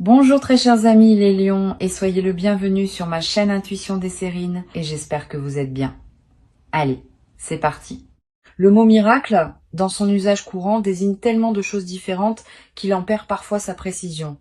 Bonjour très chers amis les lions et soyez le bienvenu sur ma chaîne Intuition des Sérines et j'espère que vous êtes bien. Allez, c'est parti. Le mot miracle, dans son usage courant, désigne tellement de choses différentes qu'il en perd parfois sa précision.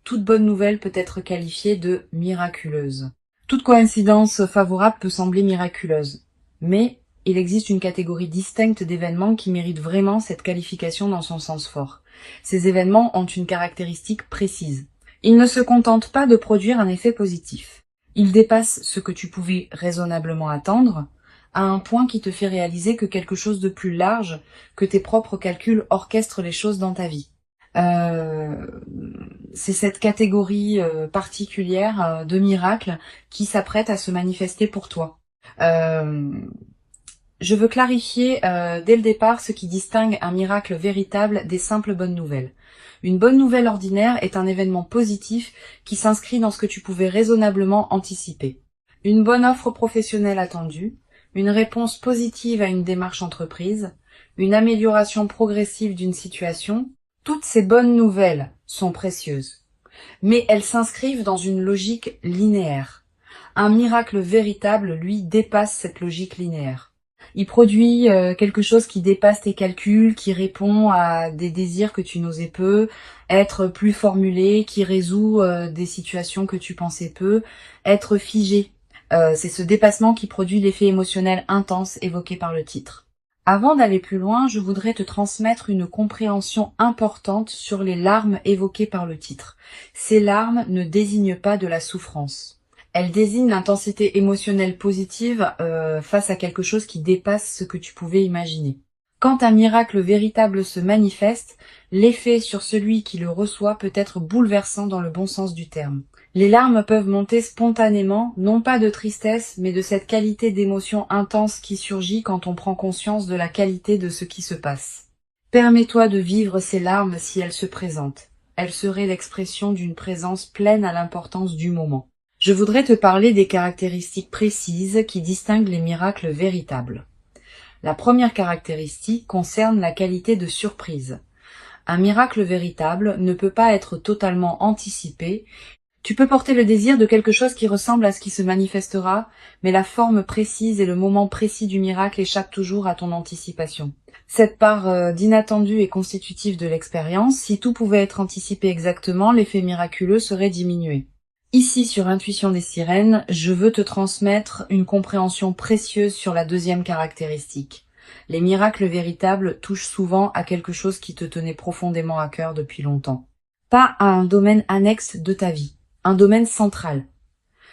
Toute bonne nouvelle peut être qualifiée de miraculeuse. Toute coïncidence favorable peut sembler miraculeuse. Mais il existe une catégorie distincte d'événements qui méritent vraiment cette qualification dans son sens fort. Ces événements ont une caractéristique précise. Ils ne se contentent pas de produire un effet positif. Ils dépassent ce que tu pouvais raisonnablement attendre, à un point qui te fait réaliser que quelque chose de plus large que tes propres calculs orchestre les choses dans ta vie. C'est cette catégorie particulière de miracles qui s'apprête à se manifester pour toi. Je veux clarifier dès le départ ce qui distingue un miracle véritable des simples bonnes nouvelles. Une bonne nouvelle ordinaire est un événement positif qui s'inscrit dans ce que tu pouvais raisonnablement anticiper. Une bonne offre professionnelle attendue, une réponse positive à une démarche entreprise, une amélioration progressive d'une situation, toutes ces bonnes nouvelles sont précieuses. Mais elles s'inscrivent dans une logique linéaire. Un miracle véritable, lui, dépasse cette logique linéaire. Il produit quelque chose qui dépasse tes calculs, qui répond à des désirs que tu n'osais peu, être plus formulé, qui résout des situations que tu pensais peu, être figé. C'est ce dépassement qui produit l'effet émotionnel intense évoqué par le titre. Avant d'aller plus loin, je voudrais te transmettre une compréhension importante sur les larmes évoquées par le titre. Ces larmes ne désignent pas de la souffrance. Elle désigne l'intensité émotionnelle positive face à quelque chose qui dépasse ce que tu pouvais imaginer. Quand un miracle véritable se manifeste, l'effet sur celui qui le reçoit peut être bouleversant dans le bon sens du terme. Les larmes peuvent monter spontanément, non pas de tristesse, mais de cette qualité d'émotion intense qui surgit quand on prend conscience de la qualité de ce qui se passe. Permets-toi de vivre ces larmes si elles se présentent. Elles seraient l'expression d'une présence pleine à l'importance du moment. Je voudrais te parler des caractéristiques précises qui distinguent les miracles véritables. La première caractéristique concerne la qualité de surprise. Un miracle véritable ne peut pas être totalement anticipé. Tu peux porter le désir de quelque chose qui ressemble à ce qui se manifestera, mais la forme précise et le moment précis du miracle échappent toujours à ton anticipation. Cette part d'inattendu est constitutive de l'expérience. Si tout pouvait être anticipé exactement, l'effet miraculeux serait diminué. Ici, sur Intuition des Sirènes, je veux te transmettre une compréhension précieuse sur la deuxième caractéristique. Les miracles véritables touchent souvent à quelque chose qui te tenait profondément à cœur depuis longtemps. Pas à un domaine annexe de ta vie, un domaine central.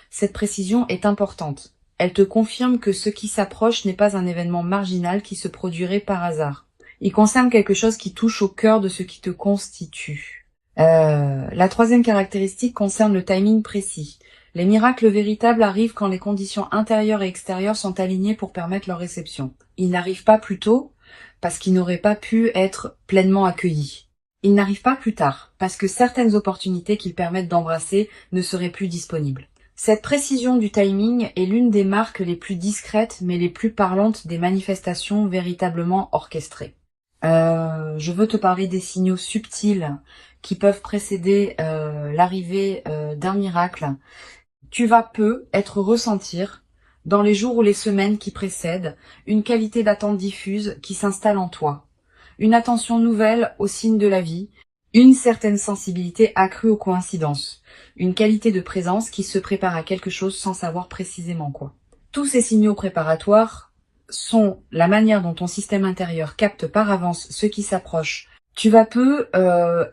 Cette précision est importante. Elle te confirme que ce qui s'approche n'est pas un événement marginal qui se produirait par hasard. Il concerne quelque chose qui touche au cœur de ce qui te constitue. La troisième caractéristique concerne le timing précis. Les miracles véritables arrivent quand les conditions intérieures et extérieures sont alignées pour permettre leur réception. Ils n'arrivent pas plus tôt parce qu'ils n'auraient pas pu être pleinement accueillis. Ils n'arrivent pas plus tard parce que certaines opportunités qu'ils permettent d'embrasser ne seraient plus disponibles. Cette précision du timing est l'une des marques les plus discrètes mais les plus parlantes des manifestations véritablement orchestrées. Je veux te parler des signaux subtils qui peuvent précéder l'arrivée d'un miracle. Tu vas être ressentir, dans les jours ou les semaines qui précèdent, une qualité d'attente diffuse qui s'installe en toi, une attention nouvelle aux signes de la vie, une certaine sensibilité accrue aux coïncidences, une qualité de présence qui se prépare à quelque chose sans savoir précisément quoi. Tous ces signaux préparatoires sont la manière dont ton système intérieur capte par avance ce qui s'approche. Tu vas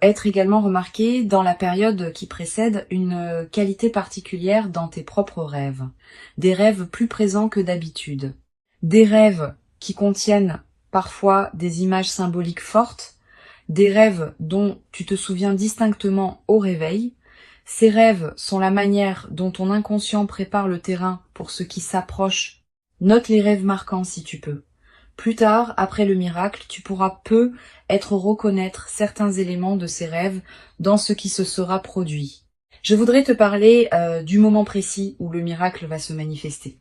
être également remarqué dans la période qui précède une qualité particulière dans tes propres rêves. Des rêves plus présents que d'habitude. Des rêves qui contiennent parfois des images symboliques fortes. Des rêves dont tu te souviens distinctement au réveil. Ces rêves sont la manière dont ton inconscient prépare le terrain pour ce qui s'approche. Note les rêves marquants si tu peux. Plus tard, après le miracle, tu pourras reconnaître certains éléments de ces rêves dans ce qui se sera produit. Je voudrais te parler du moment précis où le miracle va se manifester.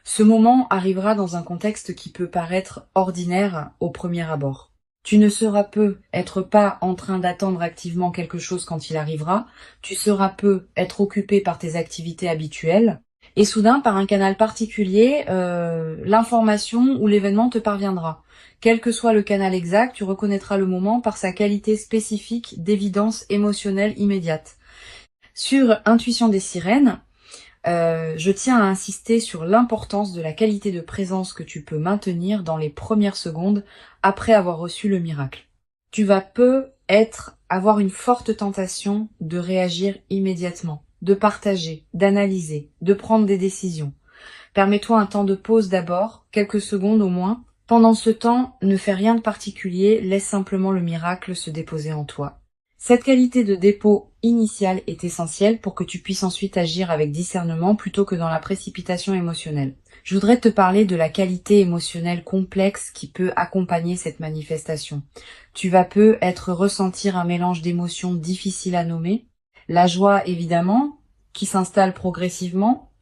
Ce moment arrivera dans un contexte qui peut paraître ordinaire au premier abord. Tu ne seras peu être pas en train d'attendre activement quelque chose quand il arrivera, tu seras peu être occupé par tes activités habituelles, et soudain, par un canal particulier, l'information ou l'événement te parviendra. Quel que soit le canal exact, tu reconnaîtras le moment par sa qualité spécifique d'évidence émotionnelle immédiate. Sur Intuition des sirènes, je tiens à insister sur l'importance de la qualité de présence que tu peux maintenir dans les premières secondes après avoir reçu le miracle. Tu vas avoir une forte tentation de réagir immédiatement, de partager, d'analyser, de prendre des décisions. Permets-toi un temps de pause d'abord, quelques secondes au moins. Pendant ce temps, ne fais rien de particulier, laisse simplement le miracle se déposer en toi. Cette qualité de dépôt initial est essentielle pour que tu puisses ensuite agir avec discernement plutôt que dans la précipitation émotionnelle. Je voudrais te parler de la qualité émotionnelle complexe qui peut accompagner cette manifestation. Tu vas ressentir un mélange d'émotions difficiles à nommer. La joie, évidemment, qui s'installe progressivement.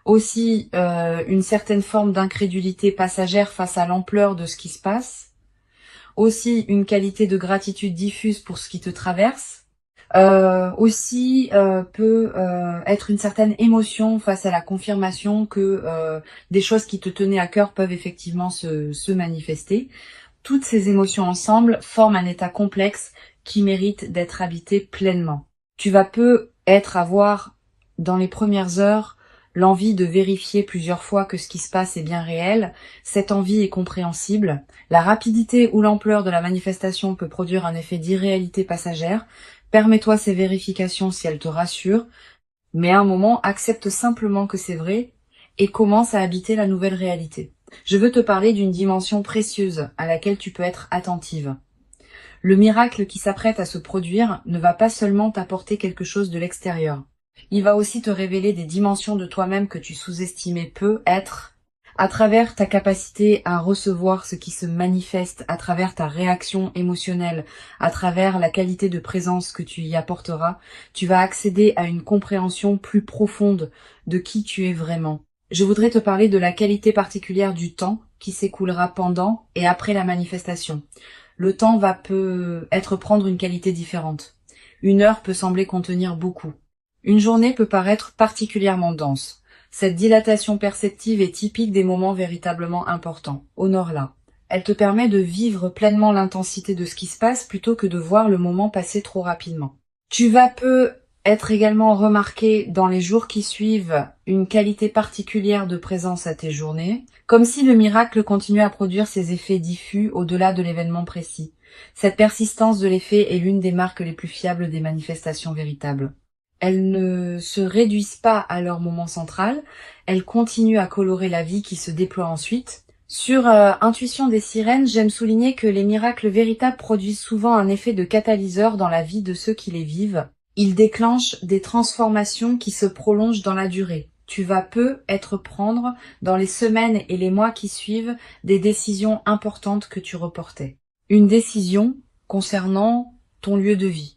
Aussi, une certaine forme d'incrédulité passagère face à l'ampleur de ce qui se passe. Aussi, une qualité de gratitude diffuse pour ce qui te traverse. Peut être une certaine émotion face à la confirmation que des choses qui te tenaient à cœur peuvent effectivement se manifester. Toutes ces émotions ensemble forment un état complexe qui mérite d'être habité pleinement. Tu vas avoir, dans les premières heures, l'envie de vérifier plusieurs fois que ce qui se passe est bien réel. Cette envie est compréhensible. La rapidité ou l'ampleur de la manifestation peut produire un effet d'irréalité passagère. Permets-toi ces vérifications si elles te rassurent, mais à un moment, accepte simplement que c'est vrai et commence à habiter la nouvelle réalité. Je veux te parler d'une dimension précieuse à laquelle tu peux être attentive. Le miracle qui s'apprête à se produire ne va pas seulement t'apporter quelque chose de l'extérieur. Il va aussi te révéler des dimensions de toi-même que tu sous-estimais être, à travers ta capacité à recevoir ce qui se manifeste, à travers ta réaction émotionnelle, à travers la qualité de présence que tu y apporteras, tu vas accéder à une compréhension plus profonde de qui tu es vraiment. Je voudrais te parler de la qualité particulière du temps qui s'écoulera pendant et après la manifestation. Le temps peut prendre une qualité différente. Une heure peut sembler contenir beaucoup. Une journée peut paraître particulièrement dense. Cette dilatation perceptive est typique des moments véritablement importants. Honore-la. Elle te permet de vivre pleinement l'intensité de ce qui se passe plutôt que de voir le moment passer trop rapidement. Tu vas être également remarqué dans les jours qui suivent une qualité particulière de présence à tes journées, comme si le miracle continuait à produire ses effets diffus au-delà de l'événement précis. Cette persistance de l'effet est l'une des marques les plus fiables des manifestations véritables. Elles ne se réduisent pas à leur moment central, elles continuent à colorer la vie qui se déploie ensuite. Sur Intuition des sirènes, j'aime souligner que les miracles véritables produisent souvent un effet de catalyseur dans la vie de ceux qui les vivent. Ils déclenchent des transformations qui se prolongent dans la durée. Tu vas prendre, dans les semaines et les mois qui suivent, des décisions importantes que tu reportais. Une décision concernant ton lieu de vie.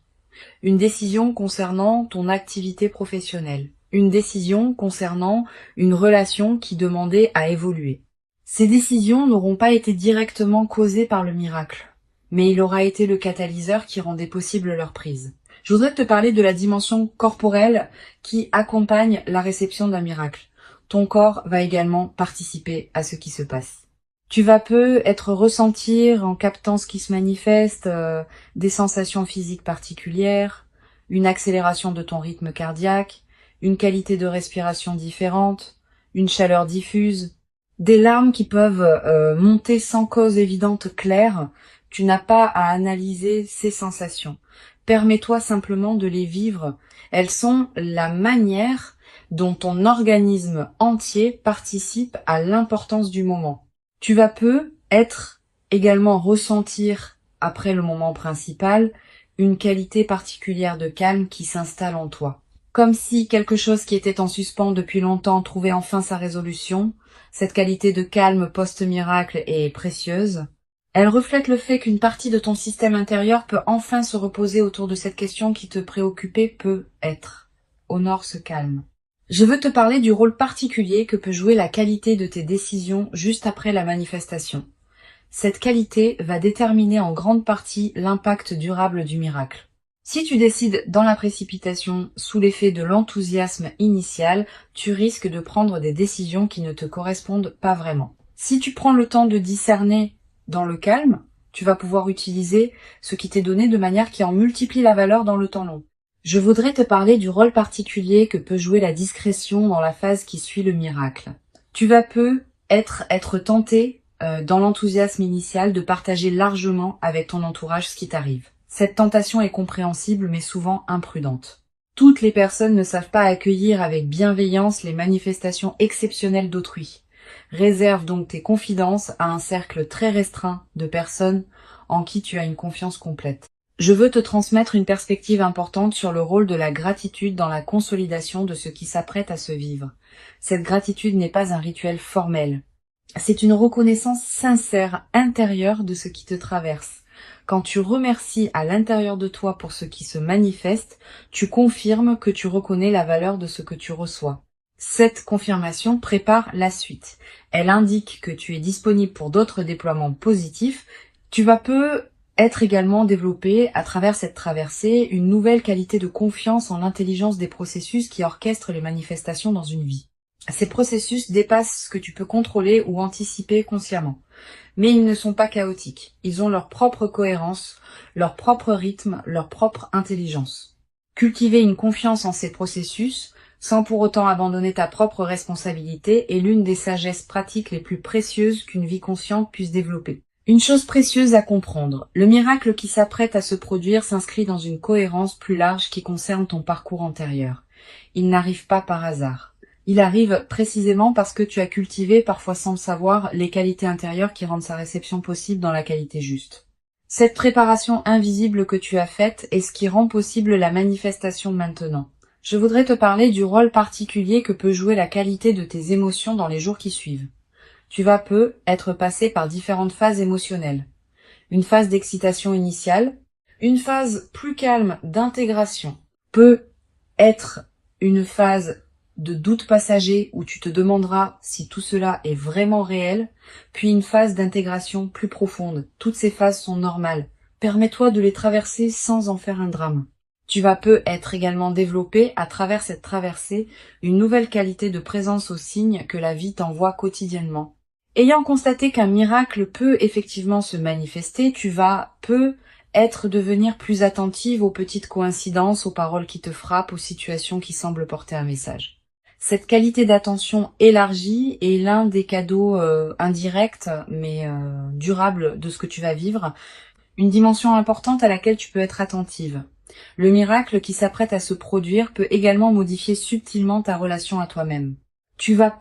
Une décision concernant ton activité professionnelle. Une décision concernant une relation qui demandait à évoluer. Ces décisions n'auront pas été directement causées par le miracle, mais il aura été le catalyseur qui rendait possible leur prise. Je voudrais te parler de la dimension corporelle qui accompagne la réception d'un miracle. Ton corps va également participer à ce qui se passe. Tu vas ressentir, en captant ce qui se manifeste, des sensations physiques particulières, une accélération de ton rythme cardiaque, une qualité de respiration différente, une chaleur diffuse, des larmes qui peuvent monter sans cause évidente claire. Tu n'as pas à analyser ces sensations. Permets-toi simplement de les vivre. Elles sont la manière dont ton organisme entier participe à l'importance du moment. Tu vas également ressentir, après le moment principal, une qualité particulière de calme qui s'installe en toi. Comme si quelque chose qui était en suspens depuis longtemps trouvait enfin sa résolution. Cette qualité de calme post-miracle est précieuse. Elle reflète le fait qu'une partie de ton système intérieur peut enfin se reposer autour de cette question qui te préoccupait peut-être. Honore ce calme. Je veux te parler du rôle particulier que peut jouer la qualité de tes décisions juste après la manifestation. Cette qualité va déterminer en grande partie l'impact durable du miracle. Si tu décides dans la précipitation, sous l'effet de l'enthousiasme initial, tu risques de prendre des décisions qui ne te correspondent pas vraiment. Si tu prends le temps de discerner dans le calme, tu vas pouvoir utiliser ce qui t'est donné de manière qui en multiplie la valeur dans le temps long. Je voudrais te parler du rôle particulier que peut jouer la discrétion dans la phase qui suit le miracle. Tu vas être tenté, dans l'enthousiasme initial, de partager largement avec ton entourage ce qui t'arrive. Cette tentation est compréhensible mais souvent imprudente. Toutes les personnes ne savent pas accueillir avec bienveillance les manifestations exceptionnelles d'autrui. Réserve donc tes confidences à un cercle très restreint de personnes en qui tu as une confiance complète. Je veux te transmettre une perspective importante sur le rôle de la gratitude dans la consolidation de ce qui s'apprête à se vivre. Cette gratitude n'est pas un rituel formel. C'est une reconnaissance sincère, intérieure de ce qui te traverse. Quand tu remercies à l'intérieur de toi pour ce qui se manifeste, tu confirmes que tu reconnais la valeur de ce que tu reçois. Cette confirmation prépare la suite. Elle indique que tu es disponible pour d'autres déploiements positifs. Tu vas être également développé à travers cette traversée une nouvelle qualité de confiance en l'intelligence des processus qui orchestrent les manifestations dans une vie. Ces processus dépassent ce que tu peux contrôler ou anticiper consciemment. Mais ils ne sont pas chaotiques. Ils ont leur propre cohérence, leur propre rythme, leur propre intelligence. Cultiver une confiance en ces processus, sans pour autant abandonner ta propre responsabilité, est l'une des sagesses pratiques les plus précieuses qu'une vie consciente puisse développer. Une chose précieuse à comprendre, le miracle qui s'apprête à se produire s'inscrit dans une cohérence plus large qui concerne ton parcours antérieur. Il n'arrive pas par hasard. Il arrive précisément parce que tu as cultivé, parfois sans le savoir, les qualités intérieures qui rendent sa réception possible dans la qualité juste. Cette préparation invisible que tu as faite est ce qui rend possible la manifestation maintenant. Je voudrais te parler du rôle particulier que peut jouer la qualité de tes émotions dans les jours qui suivent. Tu vas être passé par différentes phases émotionnelles. Une phase d'excitation initiale, une phase plus calme d'intégration, peut être une phase de doute passager où tu te demanderas si tout cela est vraiment réel, puis une phase d'intégration plus profonde. Toutes ces phases sont normales. Permets-toi de les traverser sans en faire un drame. Tu vas être également développer, à travers cette traversée, une nouvelle qualité de présence aux signes que la vie t'envoie quotidiennement. Ayant constaté qu'un miracle peut effectivement se manifester, tu vas devenir plus attentive aux petites coïncidences, aux paroles qui te frappent, aux situations qui semblent porter un message. Cette qualité d'attention élargie est l'un des cadeaux indirects mais durables de ce que tu vas vivre, une dimension importante à laquelle tu peux être attentive. Le miracle qui s'apprête à se produire peut également modifier subtilement ta relation à toi-même. Tu vas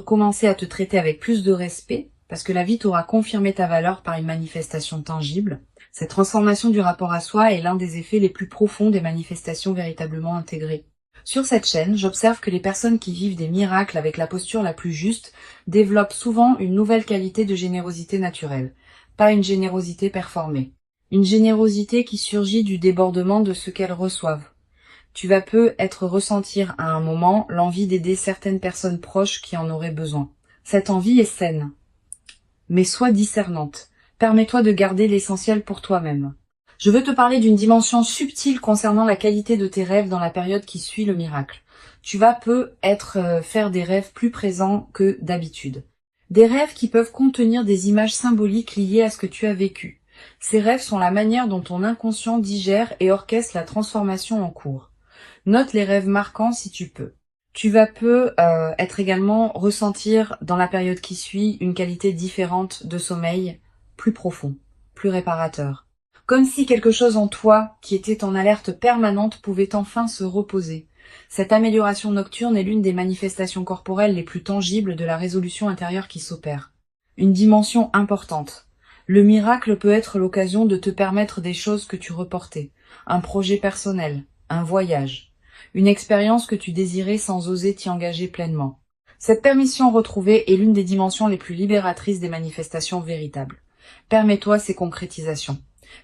commencer à te traiter avec plus de respect, parce que la vie t'aura confirmé ta valeur par une manifestation tangible. Cette transformation du rapport à soi est l'un des effets les plus profonds des manifestations véritablement intégrées. Sur cette chaîne, j'observe que les personnes qui vivent des miracles avec la posture la plus juste développent souvent une nouvelle qualité de générosité naturelle, pas une générosité performée. Une générosité qui surgit du débordement de ce qu'elles reçoivent. Tu vas ressentir à un moment l'envie d'aider certaines personnes proches qui en auraient besoin. Cette envie est saine, mais sois discernante. Permets-toi de garder l'essentiel pour toi-même. Je veux te parler d'une dimension subtile concernant la qualité de tes rêves dans la période qui suit le miracle. Tu vas faire des rêves plus présents que d'habitude. Des rêves qui peuvent contenir des images symboliques liées à ce que tu as vécu. Ces rêves sont la manière dont ton inconscient digère et orchestre la transformation en cours. Note les rêves marquants si tu peux. Tu vas également ressentir dans la période qui suit une qualité différente de sommeil, plus profond, plus réparateur. Comme si quelque chose en toi, qui était en alerte permanente, pouvait enfin se reposer. Cette amélioration nocturne est l'une des manifestations corporelles les plus tangibles de la résolution intérieure qui s'opère. Une dimension importante. Le miracle peut être l'occasion de te permettre des choses que tu reportais. Un projet personnel, un voyage, une expérience que tu désirais sans oser t'y engager pleinement. Cette permission retrouvée est l'une des dimensions les plus libératrices des manifestations véritables. Permets-toi ces concrétisations.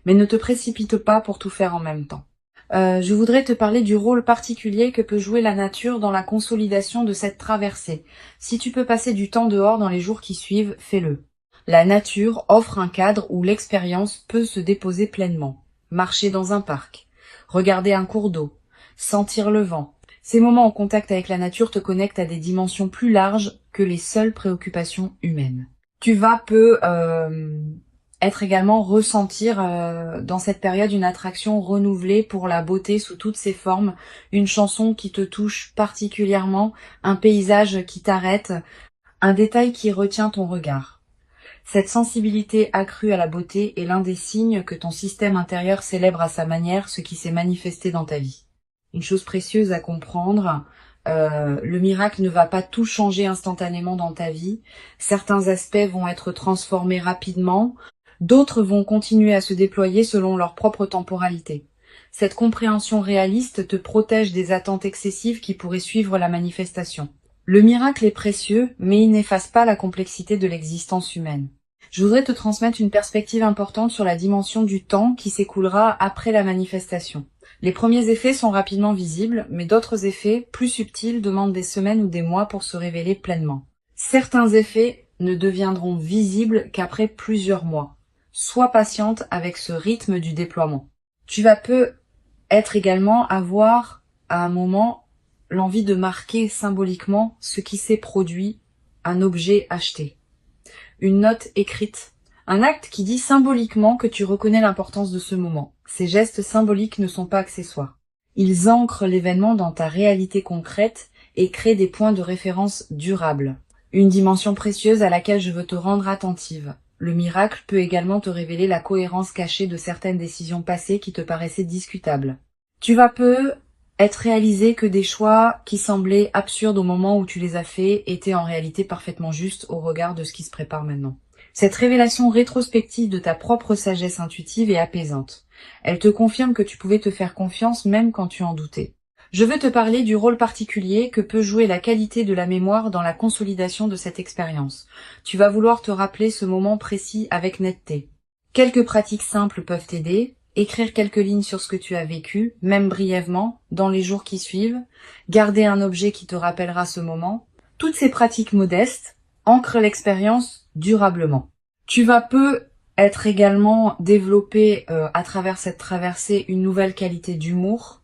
Mais ne te précipite pas pour tout faire en même temps. Je voudrais te parler du rôle particulier que peut jouer la nature dans la consolidation de cette traversée. Si tu peux passer du temps dehors dans les jours qui suivent, fais-le. La nature offre un cadre où l'expérience peut se déposer pleinement. Marcher dans un parc, regarder un cours d'eau, sentir le vent. Ces moments en contact avec la nature te connectent à des dimensions plus larges que les seules préoccupations humaines. Tu vas être également ressentir dans cette période une attraction renouvelée pour la beauté sous toutes ses formes, une chanson qui te touche particulièrement, un paysage qui t'arrête, un détail qui retient ton regard. Cette sensibilité accrue à la beauté est l'un des signes que ton système intérieur célèbre à sa manière ce qui s'est manifesté dans ta vie. Une chose précieuse à comprendre, le miracle ne va pas tout changer instantanément dans ta vie. Certains aspects vont être transformés rapidement, d'autres vont continuer à se déployer selon leur propre temporalité. Cette compréhension réaliste te protège des attentes excessives qui pourraient suivre la manifestation. Le miracle est précieux, mais il n'efface pas la complexité de l'existence humaine. Je voudrais te transmettre une perspective importante sur la dimension du temps qui s'écoulera après la manifestation. Les premiers effets sont rapidement visibles, mais d'autres effets, plus subtils, demandent des semaines ou des mois pour se révéler pleinement. Certains effets ne deviendront visibles qu'après plusieurs mois. Sois patiente avec ce rythme du déploiement. Tu vas peut-être également avoir, à un moment, l'envie de marquer symboliquement ce qui s'est produit, un objet acheté, une note écrite, un acte qui dit symboliquement que tu reconnais l'importance de ce moment. Ces gestes symboliques ne sont pas accessoires. Ils ancrent l'événement dans ta réalité concrète et créent des points de référence durables. Une dimension précieuse à laquelle je veux te rendre attentive. Le miracle peut également te révéler la cohérence cachée de certaines décisions passées qui te paraissaient discutables. Tu vas être réalisé que des choix qui semblaient absurdes au moment où tu les as faits étaient en réalité parfaitement justes au regard de ce qui se prépare maintenant. Cette révélation rétrospective de ta propre sagesse intuitive est apaisante. Elle te confirme que tu pouvais te faire confiance même quand tu en doutais. Je veux te parler du rôle particulier que peut jouer la qualité de la mémoire dans la consolidation de cette expérience. Tu vas vouloir te rappeler ce moment précis avec netteté. Quelques pratiques simples peuvent t'aider. Écrire quelques lignes sur ce que tu as vécu, même brièvement, dans les jours qui suivent, garder un objet qui te rappellera ce moment. Toutes ces pratiques modestes ancrent l'expérience durablement. Tu vas peut-être également développer à travers cette traversée une nouvelle qualité d'humour.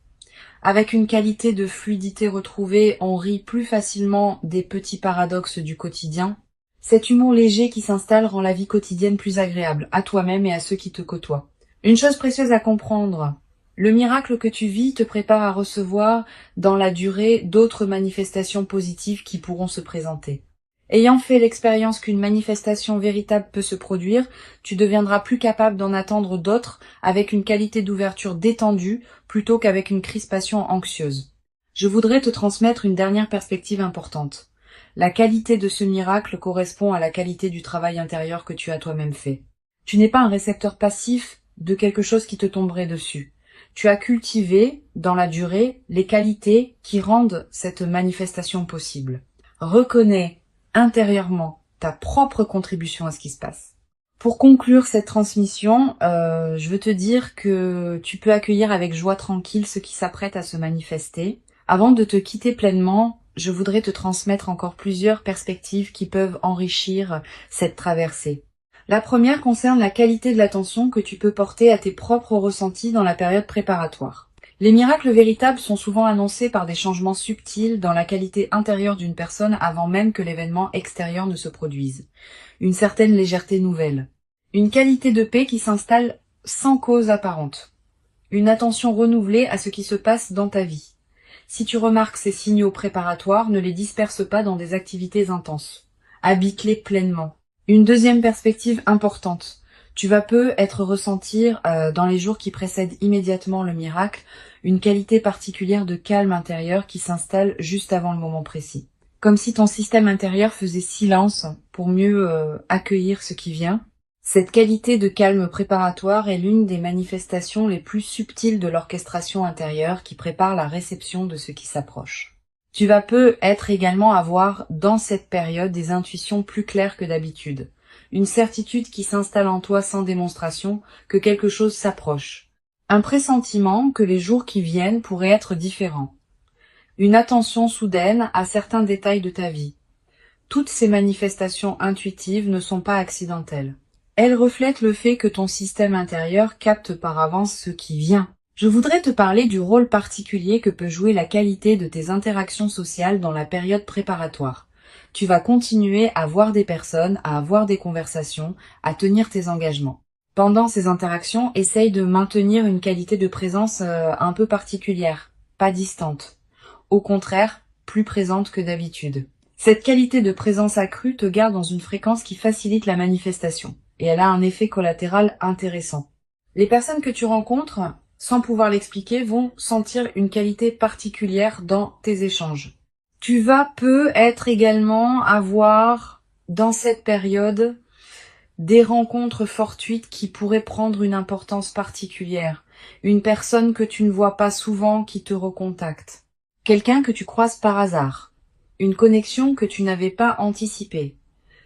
Avec une qualité de fluidité retrouvée, on rit plus facilement des petits paradoxes du quotidien. Cet humour léger qui s'installe rend la vie quotidienne plus agréable, à toi-même et à ceux qui te côtoient. Une chose précieuse à comprendre, le miracle que tu vis te prépare à recevoir dans la durée d'autres manifestations positives qui pourront se présenter. Ayant fait l'expérience qu'une manifestation véritable peut se produire, tu deviendras plus capable d'en attendre d'autres avec une qualité d'ouverture détendue plutôt qu'avec une crispation anxieuse. Je voudrais te transmettre une dernière perspective importante. La qualité de ce miracle correspond à la qualité du travail intérieur que tu as toi-même fait. Tu n'es pas un récepteur passif de quelque chose qui te tomberait dessus. Tu as cultivé, dans la durée, les qualités qui rendent cette manifestation possible. Reconnais intérieurement ta propre contribution à ce qui se passe. Pour conclure cette transmission, je veux te dire que tu peux accueillir avec joie tranquille ce qui s'apprête à se manifester. Avant de te quitter pleinement, je voudrais te transmettre encore plusieurs perspectives qui peuvent enrichir cette traversée. La première concerne la qualité de l'attention que tu peux porter à tes propres ressentis dans la période préparatoire. Les miracles véritables sont souvent annoncés par des changements subtils dans la qualité intérieure d'une personne avant même que l'événement extérieur ne se produise. Une certaine légèreté nouvelle. Une qualité de paix qui s'installe sans cause apparente. Une attention renouvelée à ce qui se passe dans ta vie. Si tu remarques ces signaux préparatoires, ne les disperse pas dans des activités intenses. Habite-les pleinement. Une deuxième perspective importante. Tu vas peut-être ressentir dans les jours qui précèdent immédiatement le miracle une qualité particulière de calme intérieur qui s'installe juste avant le moment précis. Comme si ton système intérieur faisait silence pour mieux accueillir ce qui vient. Cette qualité de calme préparatoire est l'une des manifestations les plus subtiles de l'orchestration intérieure qui prépare la réception de ce qui s'approche. Tu vas peut-être également avoir dans cette période des intuitions plus claires que d'habitude. Une certitude qui s'installe en toi sans démonstration que quelque chose s'approche. Un pressentiment que les jours qui viennent pourraient être différents. Une attention soudaine à certains détails de ta vie. Toutes ces manifestations intuitives ne sont pas accidentelles. Elles reflètent le fait que ton système intérieur capte par avance ce qui vient. Je voudrais te parler du rôle particulier que peut jouer la qualité de tes interactions sociales dans la période préparatoire. Tu vas continuer à voir des personnes, à avoir des conversations, à tenir tes engagements. Pendant ces interactions, essaye de maintenir une qualité de présence un peu particulière, pas distante. Au contraire, plus présente que d'habitude. Cette qualité de présence accrue te garde dans une fréquence qui facilite la manifestation, et elle a un effet collatéral intéressant. Les personnes que tu rencontres, sans pouvoir l'expliquer, vont sentir une qualité particulière dans tes échanges. Tu vas peut-être également avoir, dans cette période, des rencontres fortuites qui pourraient prendre une importance particulière. Une personne que tu ne vois pas souvent qui te recontacte. Quelqu'un que tu croises par hasard. Une connexion que tu n'avais pas anticipée.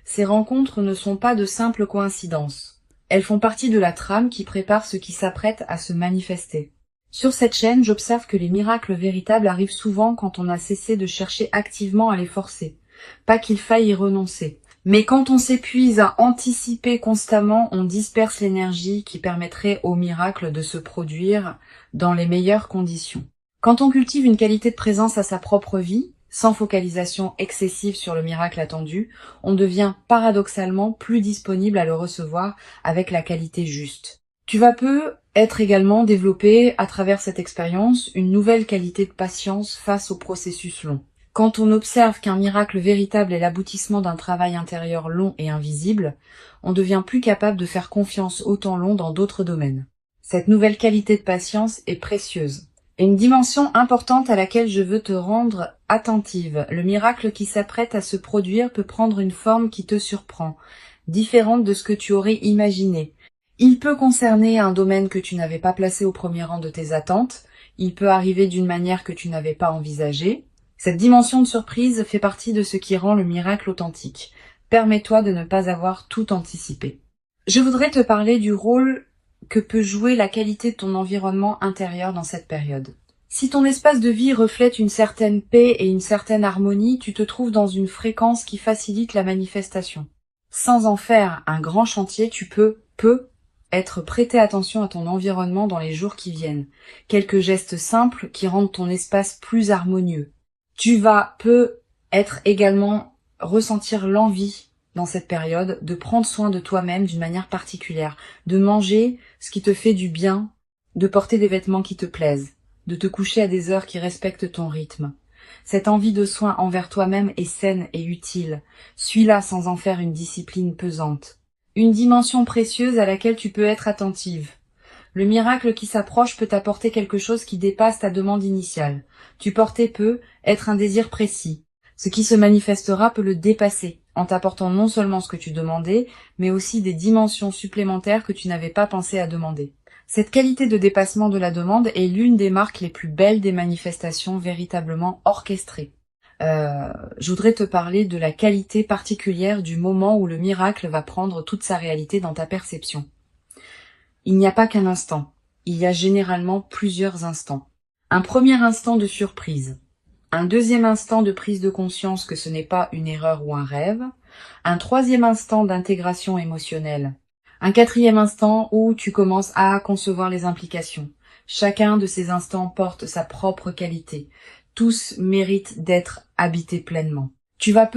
Ces rencontres ne sont pas de simples coïncidences. Elles font partie de la trame qui prépare ce qui s'apprête à se manifester. Sur cette chaîne, j'observe que les miracles véritables arrivent souvent quand on a cessé de chercher activement à les forcer. Pas qu'il faille y renoncer. Mais quand on s'épuise à anticiper constamment, on disperse l'énergie qui permettrait au miracle de se produire dans les meilleures conditions. Quand on cultive une qualité de présence à sa propre vie, sans focalisation excessive sur le miracle attendu, on devient paradoxalement plus disponible à le recevoir avec la qualité juste. Tu vas être également développé à travers cette expérience une nouvelle qualité de patience face au processus long. Quand on observe qu'un miracle véritable est l'aboutissement d'un travail intérieur long et invisible, on devient plus capable de faire confiance au temps long dans d'autres domaines. Cette nouvelle qualité de patience est précieuse. Et une dimension importante à laquelle je veux te rendre attentive. Le miracle qui s'apprête à se produire peut prendre une forme qui te surprend, différente de ce que tu aurais imaginé. Il peut concerner un domaine que tu n'avais pas placé au premier rang de tes attentes, il peut arriver d'une manière que tu n'avais pas envisagée. Cette dimension de surprise fait partie de ce qui rend le miracle authentique. Permets-toi de ne pas avoir tout anticipé. Je voudrais te parler du rôle que peut jouer la qualité de ton environnement intérieur dans cette période. Si ton espace de vie reflète une certaine paix et une certaine harmonie, tu te trouves dans une fréquence qui facilite la manifestation. Sans en faire un grand chantier, tu peux être prêter attention à ton environnement dans les jours qui viennent. Quelques gestes simples qui rendent ton espace plus harmonieux. Tu vas être également ressentir l'envie dans cette période de prendre soin de toi-même d'une manière particulière, de manger ce qui te fait du bien, de porter des vêtements qui te plaisent, de te coucher à des heures qui respectent ton rythme. Cette envie de soin envers toi-même est saine et utile. Suis-la sans en faire une discipline pesante. Une dimension précieuse à laquelle tu peux être attentive. Le miracle qui s'approche peut t'apporter quelque chose qui dépasse ta demande initiale. Tu portais être un désir précis. Ce qui se manifestera peut le dépasser, en t'apportant non seulement ce que tu demandais, mais aussi des dimensions supplémentaires que tu n'avais pas pensé à demander. Cette qualité de dépassement de la demande est l'une des marques les plus belles des manifestations véritablement orchestrées. Je voudrais te parler de la qualité particulière du moment où le miracle va prendre toute sa réalité dans ta perception. Il n'y a pas qu'un instant, il y a généralement plusieurs instants. Un premier instant de surprise, un deuxième instant de prise de conscience que ce n'est pas une erreur ou un rêve, un troisième instant d'intégration émotionnelle, un quatrième instant où tu commences à concevoir les implications. Chacun de ces instants porte sa propre qualité. Tous méritent d'être habités pleinement. Tu vas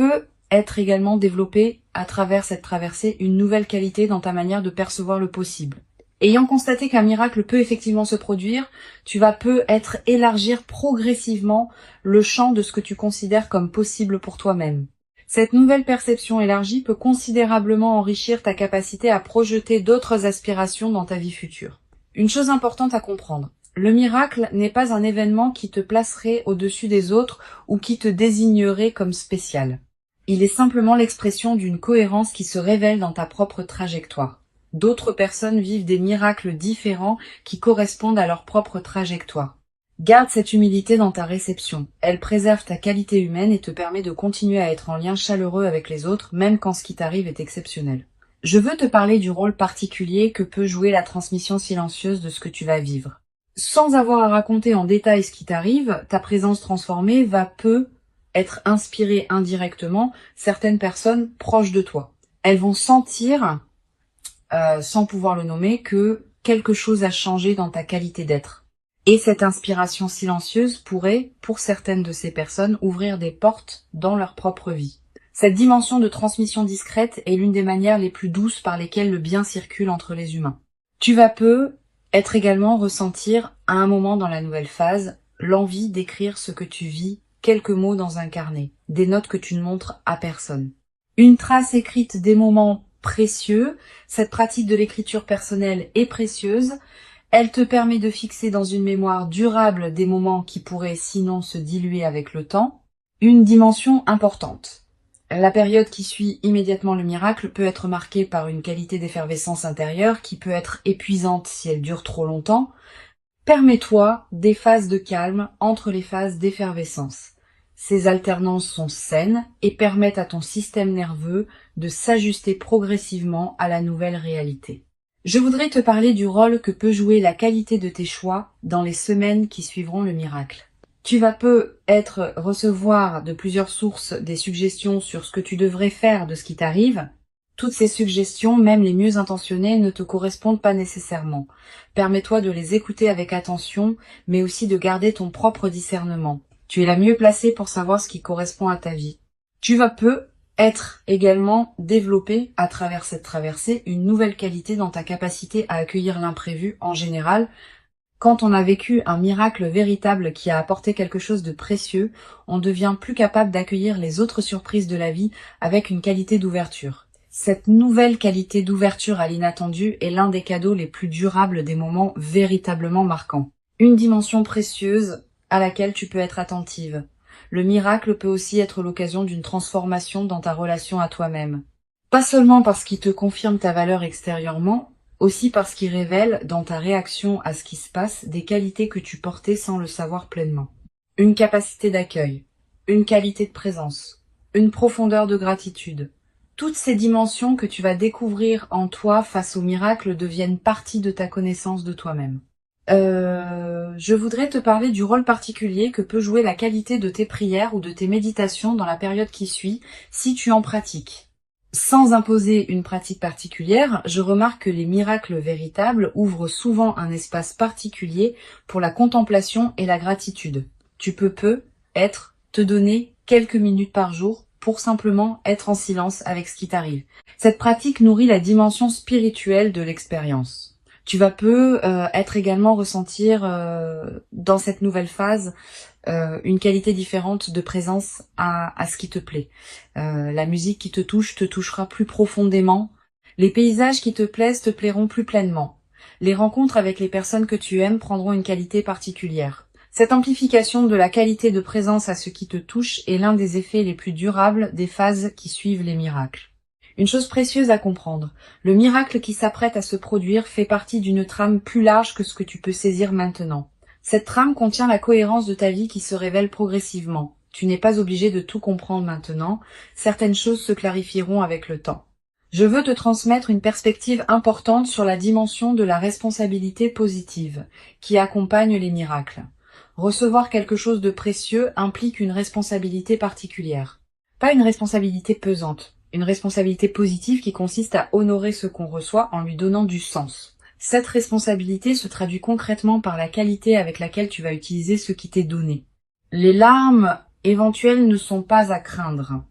être également développé à travers cette traversée une nouvelle qualité dans ta manière de percevoir le possible. Ayant constaté qu'un miracle peut effectivement se produire, tu vas être élargir progressivement le champ de ce que tu considères comme possible pour toi-même. Cette nouvelle perception élargie peut considérablement enrichir ta capacité à projeter d'autres aspirations dans ta vie future. Une chose importante à comprendre, le miracle n'est pas un événement qui te placerait au-dessus des autres ou qui te désignerait comme spécial. Il est simplement l'expression d'une cohérence qui se révèle dans ta propre trajectoire. D'autres personnes vivent des miracles différents qui correspondent à leur propre trajectoire. Garde cette humilité dans ta réception. Elle préserve ta qualité humaine et te permet de continuer à être en lien chaleureux avec les autres, même quand ce qui t'arrive est exceptionnel. Je veux te parler du rôle particulier que peut jouer la transmission silencieuse de ce que tu vas vivre. Sans avoir à raconter en détail ce qui t'arrive, ta présence transformée va être inspiré indirectement certaines personnes proches de toi. Elles vont sentir, sans pouvoir le nommer, que quelque chose a changé dans ta qualité d'être. Et cette inspiration silencieuse pourrait, pour certaines de ces personnes, ouvrir des portes dans leur propre vie. Cette dimension de transmission discrète est l'une des manières les plus douces par lesquelles le bien circule entre les humains. Tu vas être également ressentir, à un moment dans la nouvelle phase, l'envie d'écrire ce que tu vis, quelques mots dans un carnet, des notes que tu ne montres à personne. Une trace écrite des moments précieux, cette pratique de l'écriture personnelle est précieuse. Elle te permet de fixer dans une mémoire durable des moments qui pourraient sinon se diluer avec le temps. Une dimension importante. La période qui suit immédiatement le miracle peut être marquée par une qualité d'effervescence intérieure qui peut être épuisante si elle dure trop longtemps. Permets-toi des phases de calme entre les phases d'effervescence. Ces alternances sont saines et permettent à ton système nerveux de s'ajuster progressivement à la nouvelle réalité. Je voudrais te parler du rôle que peut jouer la qualité de tes choix dans les semaines qui suivront le miracle. Tu vas recevoir de plusieurs sources des suggestions sur ce que tu devrais faire de ce qui t'arrive. Toutes ces suggestions, même les mieux intentionnées, ne te correspondent pas nécessairement. Permets-toi de les écouter avec attention, mais aussi de garder ton propre discernement. Tu es la mieux placée pour savoir ce qui correspond à ta vie. Tu vas être également développé à travers cette traversée une nouvelle qualité dans ta capacité à accueillir l'imprévu en général. Quand on a vécu un miracle véritable qui a apporté quelque chose de précieux, on devient plus capable d'accueillir les autres surprises de la vie avec une qualité d'ouverture. Cette nouvelle qualité d'ouverture à l'inattendu est l'un des cadeaux les plus durables des moments véritablement marquants. Une dimension précieuse à laquelle tu peux être attentive. Le miracle peut aussi être l'occasion d'une transformation dans ta relation à toi-même. Pas seulement parce qu'il te confirme ta valeur extérieurement, aussi parce qu'il révèle dans ta réaction à ce qui se passe des qualités que tu portais sans le savoir pleinement. Une capacité d'accueil, une qualité de présence, une profondeur de gratitude. Toutes ces dimensions que tu vas découvrir en toi face au miracle deviennent partie de ta connaissance de toi-même. Je voudrais te parler du rôle particulier que peut jouer la qualité de tes prières ou de tes méditations dans la période qui suit, si tu en pratiques. Sans imposer une pratique particulière, je remarque que les miracles véritables ouvrent souvent un espace particulier pour la contemplation et la gratitude. Tu peux te donner quelques minutes par jour pour simplement être en silence avec ce qui t'arrive. Cette pratique nourrit la dimension spirituelle de l'expérience. Tu vas être également ressentir dans cette nouvelle phase une qualité différente de présence à ce qui te plaît. La musique qui te touchera plus profondément. Les paysages qui te plaisent te plairont plus pleinement. Les rencontres avec les personnes que tu aimes prendront une qualité particulière. Cette amplification de la qualité de présence à ce qui te touche est l'un des effets les plus durables des phases qui suivent les miracles. Une chose précieuse à comprendre, le miracle qui s'apprête à se produire fait partie d'une trame plus large que ce que tu peux saisir maintenant. Cette trame contient la cohérence de ta vie qui se révèle progressivement. Tu n'es pas obligé de tout comprendre maintenant, certaines choses se clarifieront avec le temps. Je veux te transmettre une perspective importante sur la dimension de la responsabilité positive qui accompagne les miracles. Recevoir quelque chose de précieux implique une responsabilité particulière. Pas une responsabilité pesante. Une responsabilité positive qui consiste à honorer ce qu'on reçoit en lui donnant du sens. Cette responsabilité se traduit concrètement par la qualité avec laquelle tu vas utiliser ce qui t'est donné. Les larmes éventuelles ne sont pas à craindre.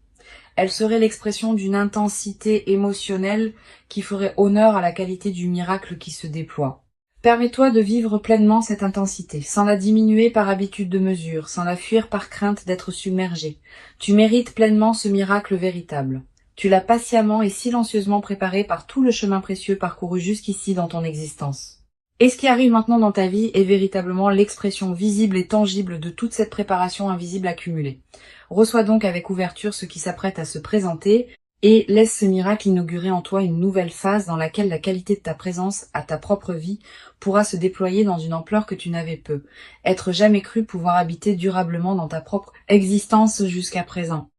Elles seraient l'expression d'une intensité émotionnelle qui ferait honneur à la qualité du miracle qui se déploie. Permets-toi de vivre pleinement cette intensité, sans la diminuer par habitude de mesure, sans la fuir par crainte d'être submergé. Tu mérites pleinement ce miracle véritable. Tu l'as patiemment et silencieusement préparé par tout le chemin précieux parcouru jusqu'ici dans ton existence. Et ce qui arrive maintenant dans ta vie est véritablement l'expression visible et tangible de toute cette préparation invisible accumulée. Reçois donc avec ouverture ce qui s'apprête à se présenter et laisse ce miracle inaugurer en toi une nouvelle phase dans laquelle la qualité de ta présence à ta propre vie pourra se déployer dans une ampleur que tu n'avais être jamais cru pouvoir habiter durablement dans ta propre existence jusqu'à présent.